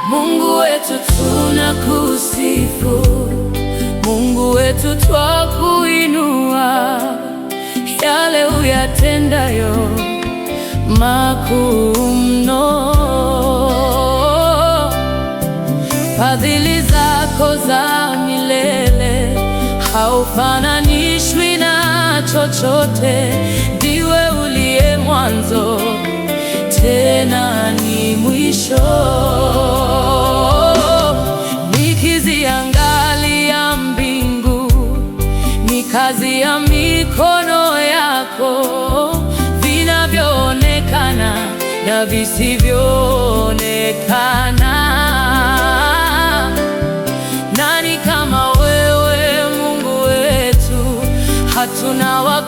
Mungu wetu tunakusifu, Mungu wetu twakuinua, yale uyatendayo makuu mno. Fadhili zako za milele haufananishwi na chochote. Ndiwe uliye mwanzo tena ni mwisho. Nikiziangalia mbingu, ni kazi ya mikono yako, vinavyoonekana na visivyoonekana. Nani kama wewe, Mungu wetu? Hatuna wa